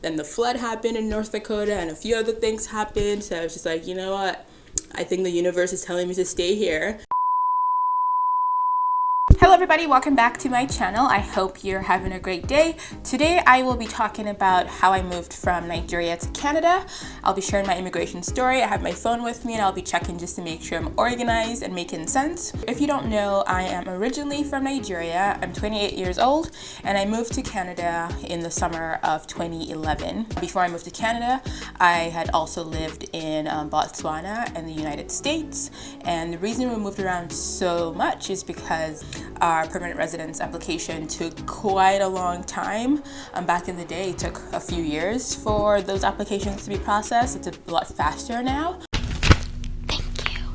Then the flood happened in North Dakota and a few other things happened. So I was just like, you know what? I think the universe is telling me to stay here. Hello everybody, welcome back to my channel. I hope you're having a great day. Today I will be talking about how I moved from Nigeria to Canada. I'll be sharing my immigration story. I have my phone with me and I'll be checking just to make sure I'm organized and making sense. If you don't know, I am originally from Nigeria. I'm 28 years old and I moved to Canada in the summer of 2011. Before I moved to Canada, I had also lived in Botswana and the United States. And the reason we moved around so much is because our permanent residence application took quite a long time. Back in the day, it took a few years for those applications to be processed. It's a lot faster now. Thank you.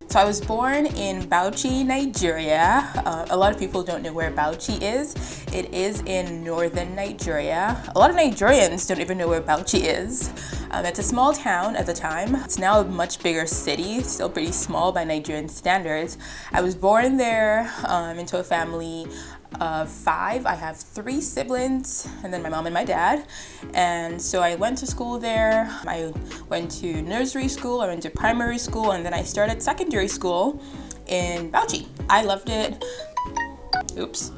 So I was born in Bauchi, Nigeria. A lot of people don't know where Bauchi is. It is in northern Nigeria. A lot of Nigerians don't even know where Bauchi is. It's a small town at the time. It's now a much bigger city, still pretty small by Nigerian standards. I was born there into a family of 5. I have 3 siblings and then my mom and my dad. And so I went to school there. I went to nursery school, I went to primary school, and then I started secondary school in Bauchi. I loved it. Oops.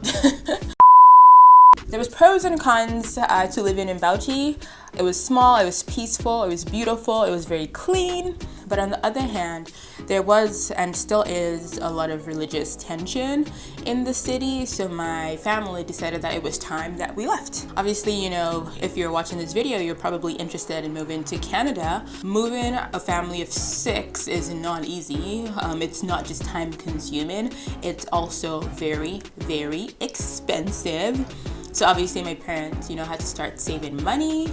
There was pros and cons to living in Bauchi. It was small, it was peaceful, it was beautiful, it was very clean. But on the other hand, there was and still is a lot of religious tension in the city. So my family decided that it was time that we left. Obviously, you know, if you're watching this video, you're probably interested in moving to Canada. Moving a family of 6 is not easy. It's not just time consuming, it's also very, very expensive. So obviously my parents, had to start saving money.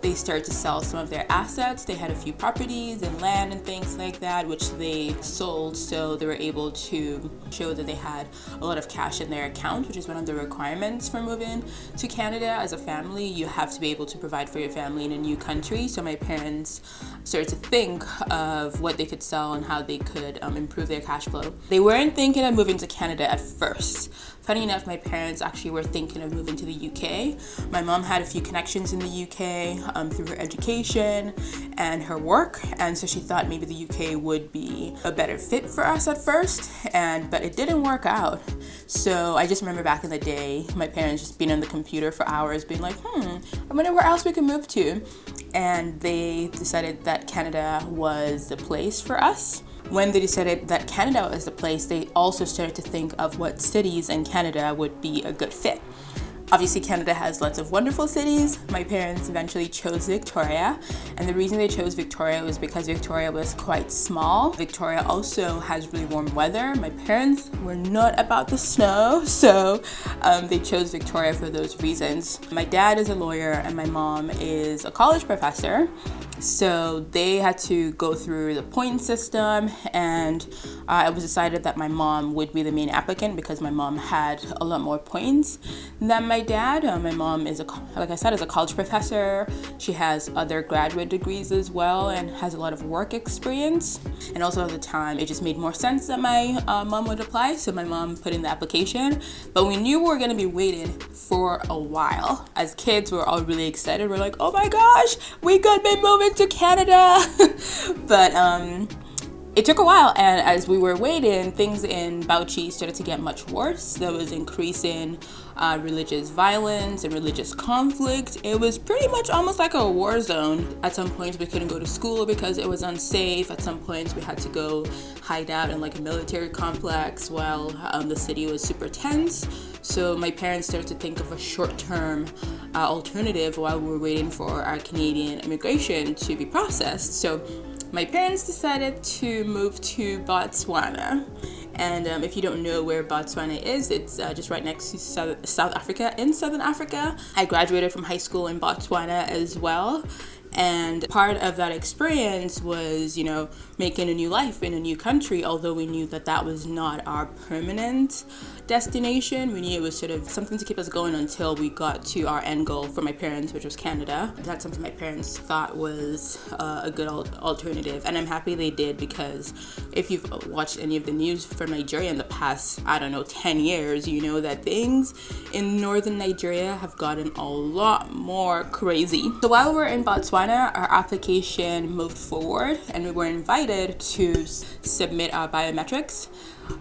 They started to sell some of their assets. They had a few properties and land and things like that, which they sold, so they were able to show that they had a lot of cash in their account, which is one of the requirements for moving to Canada. As a family, you have to be able to provide for your family in a new country. So my parents started to think of what they could sell and how they could improve their cash flow. They weren't thinking of moving to Canada at first. Funny enough, my parents actually were thinking of moving to the UK. My mom had a few connections in the UK through her education and her work, and so she thought maybe the UK would be a better fit for us at first, but it didn't work out. So I just remember back in the day, my parents just being on the computer for hours being like, I wonder where else we can move to. And they decided that Canada was the place for us. When they decided that Canada was the place, they also started to think of what cities in Canada would be a good fit. Obviously, Canada has lots of wonderful cities. My parents eventually chose Victoria, and the reason they chose Victoria was because Victoria was quite small. Victoria also has really warm weather. My parents were not about the snow, so they chose Victoria for those reasons. My dad is a lawyer and my mom is a college professor. So they had to go through the point system, and it was decided that my mom would be the main applicant because my mom had a lot more points than my dad. My mom is, like I said, is a college professor. She has other graduate degrees as well and has a lot of work experience. And also at the time, it just made more sense that my mom would apply. So my mom put in the application, but we knew we were going to be waiting for a while. As kids, we were all really excited. We're like, oh my gosh, we could be moving to Canada. But it took a while, and as we were waiting, things in Bauchi started to get much worse. There was increasing religious violence and religious conflict. It was pretty much almost like a war zone. At some points we couldn't go to school because it was unsafe. At some points we had to go hide out in like a military complex while the city was super tense. So my parents started to think of a short-term alternative while we were waiting for our Canadian immigration to be processed. So my parents decided to move to Botswana. And if you don't know where Botswana is, it's just right next to South Africa, in Southern Africa. I graduated from high school in Botswana as well. And part of that experience was, making a new life in a new country, although we knew that that was not our permanent destination. We knew it was sort of something to keep us going until we got to our end goal for my parents, which was Canada. That's something my parents thought was a good alternative, and I'm happy they did, because if you've watched any of the news from Nigeria in the past, 10 years, you know that things in northern Nigeria have gotten a lot more crazy. So while we're in Botswana, our application moved forward and we were invited to submit our biometrics.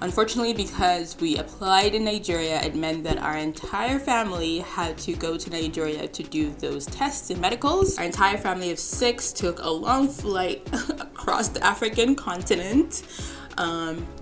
Unfortunately, because we applied in Nigeria, it meant that our entire family had to go to Nigeria to do those tests and medicals. Our entire family of 6 took a long flight across the African continent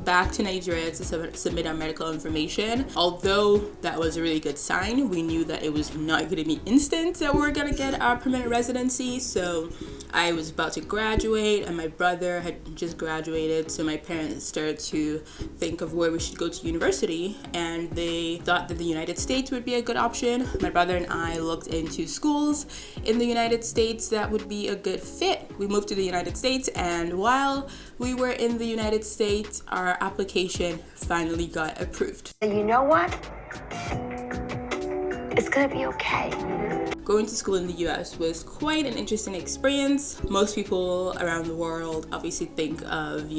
back to Nigeria to submit our medical information. Although that was a really good sign, we knew that it was not going to be instant that we were going to get our permanent residency. So I was about to graduate and my brother had just graduated, so my parents started to think of where we should go to university, and they thought that the United States would be a good option. My brother and I looked into schools in the United States that would be a good fit. We moved to the United States, and while we were in the United States, our application finally got approved. You know what? It's gonna be okay. Going to school in the US was quite an interesting experience. Most people around the world obviously think of,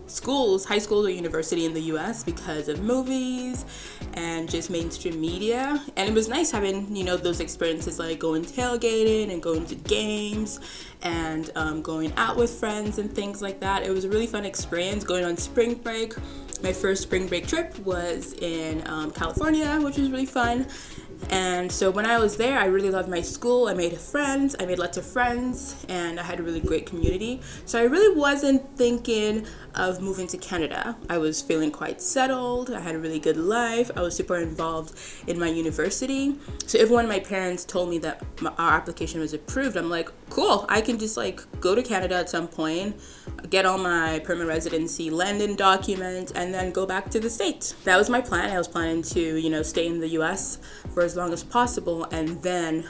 schools, high school or university in the US because of movies and just mainstream media. And it was nice having, those experiences like going tailgating and going to games and going out with friends and things like that. It was a really fun experience going on spring break. My first spring break trip was in California, which was really fun. And so when I was there, I really loved my school. I made lots of friends, and I had a really great community. So I really wasn't thinking of moving to Canada. I was feeling quite settled. I had a really good life. I was super involved in my university. So if one of my parents told me that our application was approved, I'm like, cool, I can just go to Canada at some point, get all my permanent residency landing documents, and then go back to the States. That was my plan. I was planning to, stay in the US for as long as possible, and then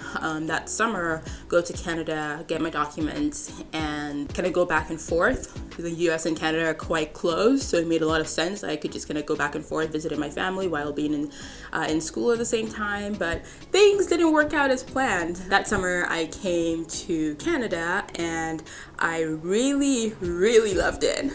that summer go to Canada, get my documents, and kind of go back and forth. The US and Canada are quite close, so it made a lot of sense. I could just kind of go back and forth, visiting my family while being in school at the same time, but things didn't work out as planned. That summer I came to Canada and I really, really loved it.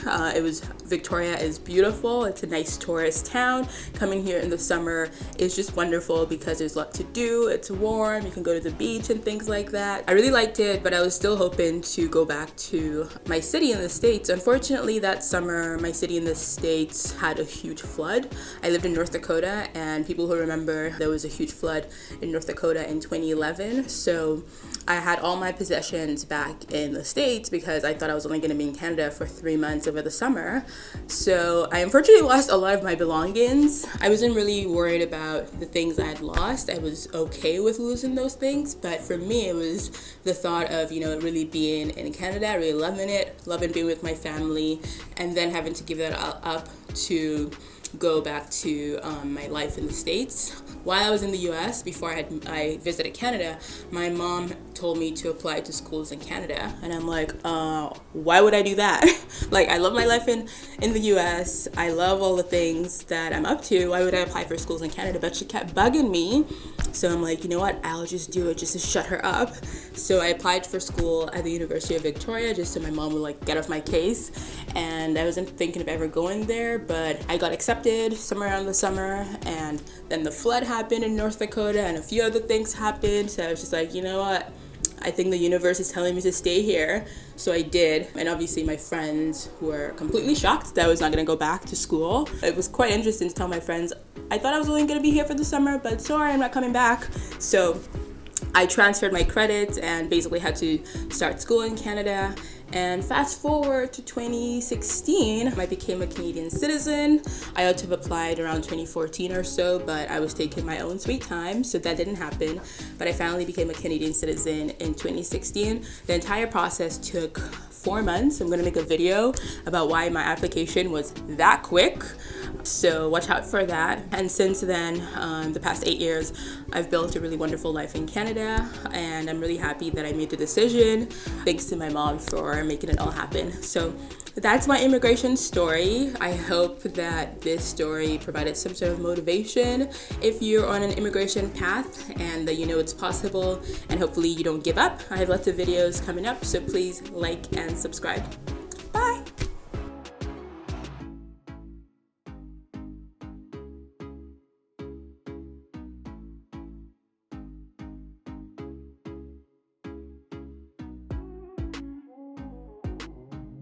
Victoria is beautiful. It's a nice tourist town. Coming here in the summer is just wonderful because there's a lot to do. It's warm. You can go to the beach and things like that. I really liked it, but I was still hoping to go back to my city in the States. Unfortunately, that summer, my city in the States had a huge flood. I lived in North Dakota, and people who remember, there was a huge flood in North Dakota in 2011. So I had all my possessions back in the States because I thought I was only going to be in Canada for 3 months over the summer. So I unfortunately lost a lot of my belongings. I wasn't really worried about the things I had lost. I was okay with losing those things, but for me it was the thought of, really being in Canada, really loving being with my family, and then having to give that up to go back to my life in the States. While I was in the US, before I visited Canada, my mom told me to apply to schools in Canada, and I'm like, why would I do that? I love my life in the US. I love all the things that I'm up to. Why would I apply for schools in Canada? But she kept bugging me, so I'm like, you know what, I'll just do it just to shut her up. So I applied for school at the University of Victoria just so my mom would get off my case, and I wasn't thinking of ever going there, but I got accepted somewhere around the summer, and then the flood happened in North Dakota and a few other things happened. So I was just like, you know what, I think the universe is telling me to stay here. So I did. And obviously my friends were completely shocked that I was not going to go back to school. It was quite interesting to tell my friends, I thought I was only going to be here for the summer, but sorry, I'm not coming back. So I transferred my credits and basically had to start school in Canada. And fast forward to 2016, I became a Canadian citizen. I ought to have applied around 2014 or so, but I was taking my own sweet time, so that didn't happen. But I finally became a Canadian citizen in 2016. The entire process took 4 months. I'm gonna make a video about why my application was that quick. So watch out for that. And since then, the past 8 years, I've built a really wonderful life in Canada, and I'm really happy that I made the decision. Thanks to my mom for making it all happen. So that's my immigration story. I hope that this story provided some sort of motivation if you're on an immigration path, and that you know it's possible, and hopefully you don't give up. I have lots of videos coming up, so please like and subscribe.